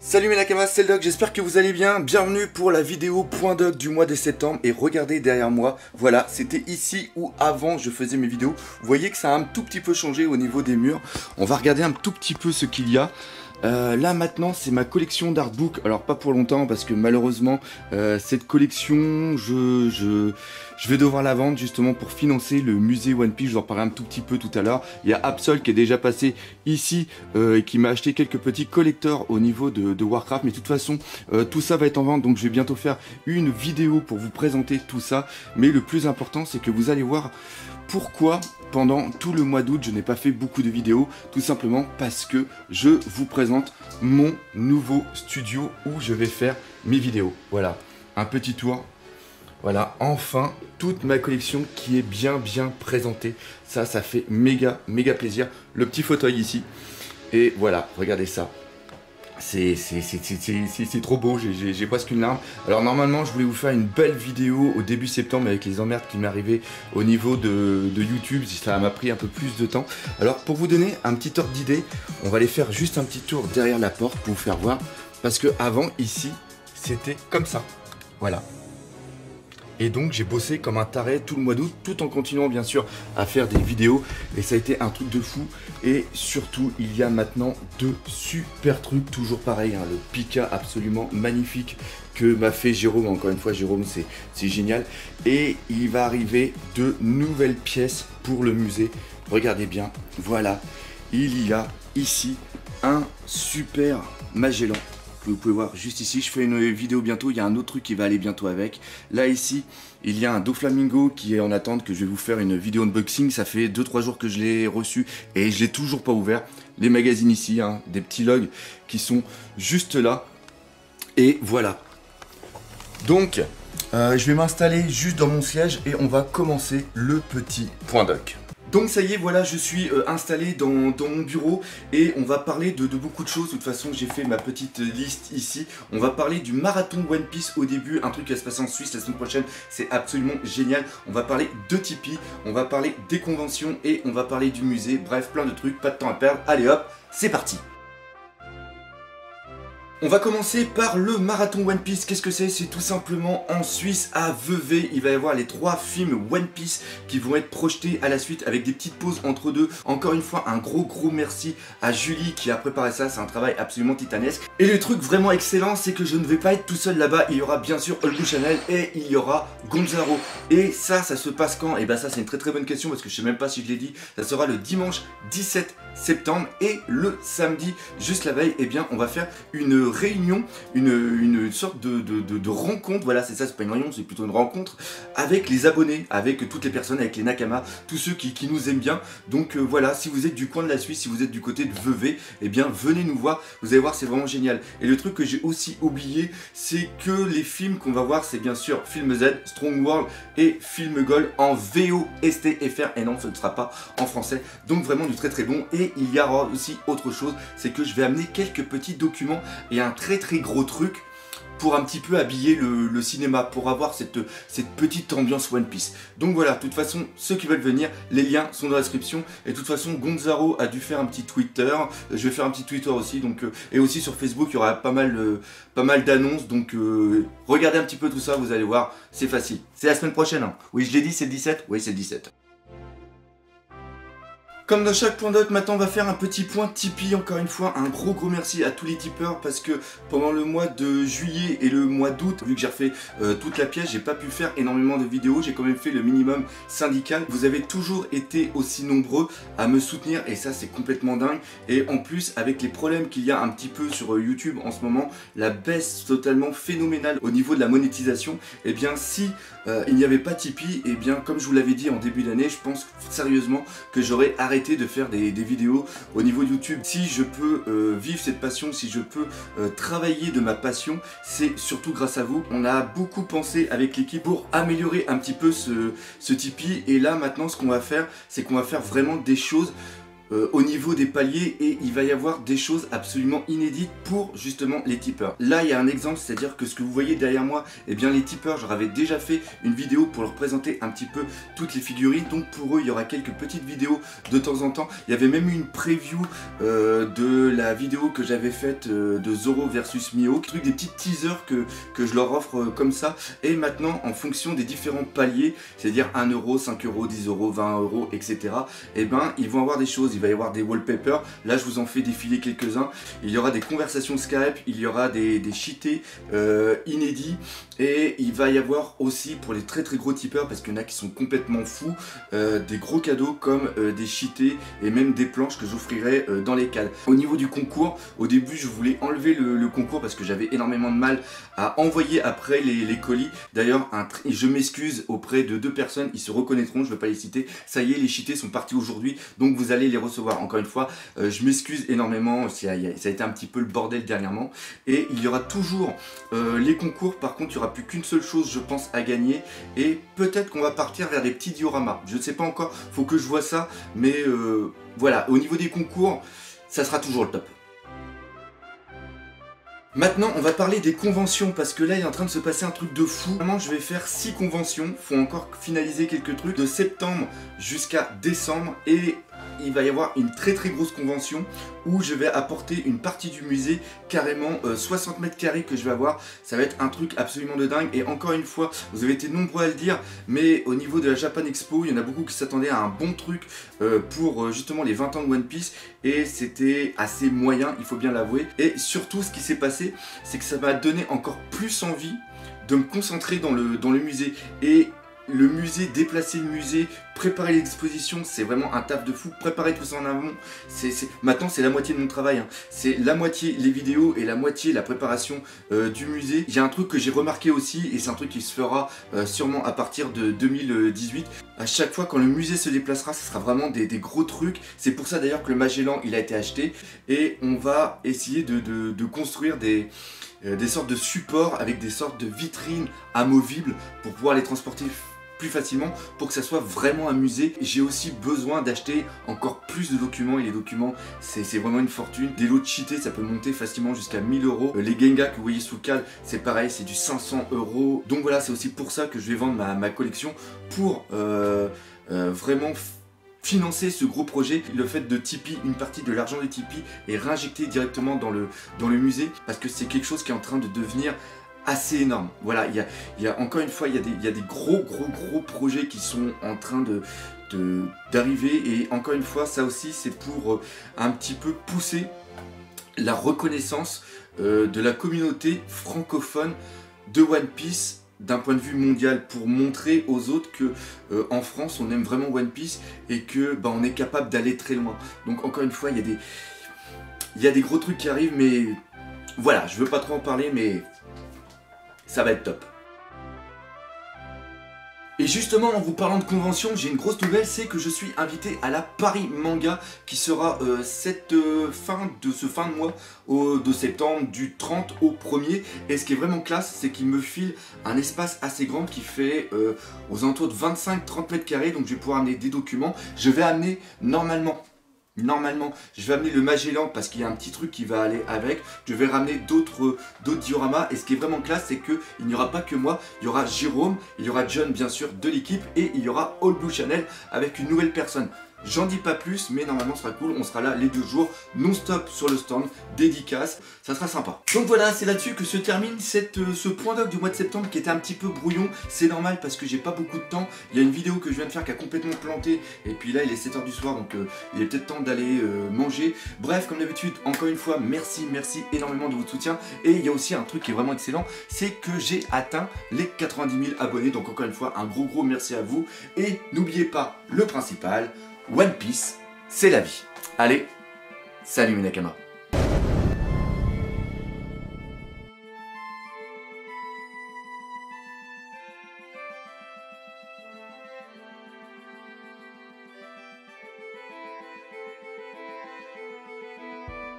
Salut mes Nakamas, c'est le Doc, j'espère que vous allez bien. Bienvenue pour la vidéo point doc du mois de septembre. Et regardez derrière moi, voilà, c'était ici où avant je faisais mes vidéos. Vous voyez que ça a un tout petit peu changé au niveau des murs. On va regarder un tout petit peu ce qu'il y a. Là maintenant c'est ma collection d'artbook. Alors pas pour longtemps parce que malheureusement cette collection je vais devoir la vendre justement pour financer le musée One Piece. Je vous en reparlerai un tout petit peu tout à l'heure. Il y a Absol qui est déjà passé ici et qui m'a acheté quelques petits collecteurs au niveau de Warcraft. Mais de toute façon tout ça va être en vente, donc je vais bientôt faire une vidéo pour vous présenter tout ça. Mais le plus important c'est que vous allez voir pourquoi pendant tout le mois d'août je n'ai pas fait beaucoup de vidéos. Tout simplement parce que je vous présente mon nouveau studio où je vais faire mes vidéos. Voilà, un petit tour. Voilà, enfin toute ma collection qui est bien présentée. Ça fait méga plaisir. Le petit fauteuil ici. Et voilà, regardez ça. C'est trop beau, j'ai presque une larme. Alors normalement je voulais vous faire une belle vidéo au début septembre avec les emmerdes qui m'arrivaient au niveau de YouTube. Ça m'a pris un peu plus de temps. Alors pour vous donner un petit ordre d'idée, on va aller faire juste un petit tour derrière la porte pour vous faire voir. Parce que avant ici c'était comme ça. Voilà. Et donc j'ai bossé comme un taré tout le mois d'août, tout en continuant bien sûr à faire des vidéos. Et ça a été un truc de fou. Et surtout, il y a maintenant de super trucs, toujours pareil, hein, le Pika absolument magnifique que m'a fait Jérôme. Encore une fois, Jérôme, c'est génial. Et il va arriver de nouvelles pièces pour le musée. Regardez bien, voilà, il y a ici un super Magellan. Vous pouvez voir juste ici, je fais une vidéo bientôt, il y a un autre truc qui va aller bientôt avec. Là ici, il y a un Doflamingo qui est en attente, que je vais vous faire une vidéo unboxing. Ça fait 2-3 jours que je l'ai reçu et je l'ai toujours pas ouvert. Les magazines ici, hein, des petits logs qui sont juste là. Et voilà. Donc, je vais m'installer juste dans mon siège et on va commencer le petit point doc. Donc ça y est, voilà, je suis installé dans mon bureau et on va parler de beaucoup de choses. De toute façon, j'ai fait ma petite liste ici. On va parler du marathon One Piece au début, un truc qui va se passer en Suisse la semaine prochaine. C'est absolument génial. On va parler de Tipeee, on va parler des conventions et on va parler du musée. Bref, plein de trucs, pas de temps à perdre. Allez hop, c'est parti! On va commencer par le marathon One Piece. Qu'est-ce que c'est? C'est tout simplement en Suisse à Vevey. Il va y avoir les 3 films One Piece qui vont être projetés à la suite avec des petites pauses entre deux. Encore une fois, un gros merci à Julie qui a préparé ça. C'est un travail absolument titanesque. Et le truc vraiment excellent, c'est que je ne vais pas être tout seul là-bas. Il y aura bien sûr Olgu Chanel et il y aura Gonzalo. Et ça se passe quand? Et ben ça, c'est une très bonne question parce que je sais même pas si je l'ai dit. Ça sera le dimanche 17 septembre et le samedi, juste la veille, eh bien on va faire une réunion, une sorte de rencontre. Voilà, c'est ça, c'est pas une réunion, c'est plutôt une rencontre avec les abonnés, avec toutes les personnes, avec les Nakamas, tous ceux qui nous aiment bien. Donc voilà, si vous êtes du coin de la Suisse, si vous êtes du côté de Vevey, eh bien venez nous voir, vous allez voir, c'est vraiment génial. Et le truc que j'ai aussi oublié, c'est que les films qu'on va voir, c'est bien sûr Film Z, Strong World et Film Gold en VO, ST, FR, et non, ce ne sera pas en français. Donc vraiment du très bon. Et il y aura aussi autre chose, c'est que je vais amener quelques petits documents et un très gros truc pour un petit peu habiller le cinéma, pour avoir cette petite ambiance One Piece. Donc voilà, de toute façon, ceux qui veulent venir, les liens sont dans la description. Et de toute façon, Gonzalo a dû faire un petit Twitter. Je vais faire un petit Twitter aussi. Donc, et aussi sur Facebook, il y aura pas mal d'annonces. Donc regardez un petit peu tout ça, vous allez voir, c'est facile. C'est la semaine prochaine. Hein. Oui, je l'ai dit, c'est le 17. Oui, c'est le 17. Comme dans chaque point doc, maintenant on va faire un petit point Tipeee. Encore une fois, un gros merci à tous les tipeurs parce que pendant le mois de juillet et le mois d'août, vu que j'ai refait toute la pièce, j'ai pas pu faire énormément de vidéos. J'ai quand même fait le minimum syndical. Vous avez toujours été aussi nombreux à me soutenir et ça c'est complètement dingue. Et en plus, avec les problèmes qu'il y a un petit peu sur YouTube en ce moment, la baisse totalement phénoménale au niveau de la monétisation, et bien si il n'y avait pas Tipeee, et bien comme je vous l'avais dit en début d'année, je pense sérieusement que j'aurais arrêté de faire des vidéos au niveau de YouTube. Si je peux vivre cette passion, si je peux travailler de ma passion, c'est surtout grâce à vous. On a beaucoup pensé avec l'équipe pour améliorer un petit peu ce Tipeee. Et là maintenant ce qu'on va faire, c'est qu'on va faire vraiment des choses au niveau des paliers et il va y avoir des choses absolument inédites pour justement les tipeurs. Là il y a un exemple, c'est-à-dire que ce que vous voyez derrière moi, eh bien les tipeurs, j'en avais déjà fait une vidéo pour leur présenter un petit peu toutes les figurines, donc pour eux il y aura quelques petites vidéos de temps en temps. Il y avait même eu une preview de la vidéo que j'avais faite de Zoro versus Mihawk, des petits teasers que je leur offre comme ça. Et maintenant en fonction des différents paliers, c'est-à-dire 1 euro, 5 euros, 10 euros, 20 euros, etc. eh ben ils vont avoir des choses. Il va y avoir des wallpapers, là je vous en fais défiler quelques-uns. Il y aura des conversations Skype, il y aura des cheatés inédits. Et il va y avoir aussi pour les très gros tipeurs, parce qu'il y en a qui sont complètement fous, des gros cadeaux comme des cheatés et même des planches que j'offrirai dans les cadres. Au niveau du concours, au début je voulais enlever le concours parce que j'avais énormément de mal à envoyer après les colis. D'ailleurs je m'excuse auprès de 2 personnes, ils se reconnaîtront, je ne vais pas les citer. Ça y est, les cheatés sont partis aujourd'hui, donc vous allez les recevoir. Encore une fois, je m'excuse énormément, ça a été un petit peu le bordel dernièrement. Et il y aura toujours les concours. Par contre il n'y aura plus qu'une seule chose je pense à gagner, et peut-être qu'on va partir vers des petits dioramas, je ne sais pas encore, faut que je vois ça, mais voilà, au niveau des concours ça sera toujours le top. Maintenant on va parler des conventions, parce que là il est en train de se passer un truc de fou. Vraiment je vais faire 6 conventions, faut encore finaliser quelques trucs, de septembre jusqu'à décembre, et il va y avoir une très grosse convention où je vais apporter une partie du musée, carrément 60 mètres carrés que je vais avoir. Ça va être un truc absolument de dingue. Et encore une fois, vous avez été nombreux à le dire, mais au niveau de la Japan Expo, il y en a beaucoup qui s'attendaient à un bon truc pour justement les 20 ans de One Piece, et c'était assez moyen, il faut bien l'avouer. Et surtout ce qui s'est passé, c'est que ça m'a donné encore plus envie de me concentrer dans le musée. Et le musée, déplacer le musée, préparer l'exposition, c'est vraiment un taf de fou. Préparer tout ça en amont, maintenant c'est la moitié de mon travail, hein. C'est la moitié les vidéos et la moitié la préparation du musée. Il y a un truc que j'ai remarqué aussi, et c'est un truc qui se fera sûrement à partir de 2018. À chaque fois quand le musée se déplacera, ce sera vraiment des gros trucs. C'est pour ça d'ailleurs que le Magellan il a été acheté, et on va essayer de construire des sortes de supports avec des sortes de vitrines amovibles pour pouvoir les transporter plus facilement, pour que ça soit vraiment un musée. J'ai aussi besoin d'acheter encore plus de documents, et les documents c'est vraiment une fortune. Des lots de cheatés ça peut monter facilement jusqu'à 1000 euros. Les Genga que vous voyez sous le cadre, c'est pareil, c'est du 500 euros. Donc voilà, c'est aussi pour ça que je vais vendre ma collection, pour vraiment financer ce gros projet. Le fait de Tipeee, une partie de l'argent de Tipeee est réinjecté directement dans le musée, parce que c'est quelque chose qui est en train de devenir assez énorme. Voilà, il y a encore une fois, il y a des gros projets qui sont en train d'arriver, et encore une fois, ça aussi c'est pour un petit peu pousser la reconnaissance de la communauté francophone de One Piece d'un point de vue mondial, pour montrer aux autres que en France on aime vraiment One Piece, et que on est capable d'aller très loin. Donc encore une fois, il y a des gros trucs qui arrivent, mais voilà, je veux pas trop en parler, mais ça va être top. Et justement, en vous parlant de convention, j'ai une grosse nouvelle, c'est que je suis invité à la Paris Manga, qui sera cette fin de mois de septembre, du 30 au 1er. Et ce qui est vraiment classe, c'est qu'il me file un espace assez grand qui fait aux alentours de 25-30 mètres carrés. Donc je vais pouvoir amener des documents. Je vais amener normalement, je vais amener le Magellan parce qu'il y a un petit truc qui va aller avec. Je vais ramener d'autres dioramas, et ce qui est vraiment classe, c'est qu'il n'y aura pas que moi. Il y aura Jérôme, il y aura John bien sûr de l'équipe, et il y aura All Blue Channel avec une nouvelle personne. J'en dis pas plus, mais normalement ce sera cool. On sera là les 2 jours non-stop sur le stand, dédicace, ça sera sympa. Donc voilà, c'est là-dessus que se termine ce point doc du mois de septembre, qui était un petit peu brouillon. C'est normal parce que j'ai pas beaucoup de temps. Il y a une vidéo que je viens de faire qui a complètement planté, et puis là il est 7 h du soir, donc il est peut-être temps d'aller manger. Bref, comme d'habitude, encore une fois, merci énormément de votre soutien. Et il y a aussi un truc qui est vraiment excellent, c'est que j'ai atteint les 90 000 abonnés. Donc encore une fois, un gros merci à vous. Et n'oubliez pas le principal, One Piece, c'est la vie. Allez, salut mes Nakamas.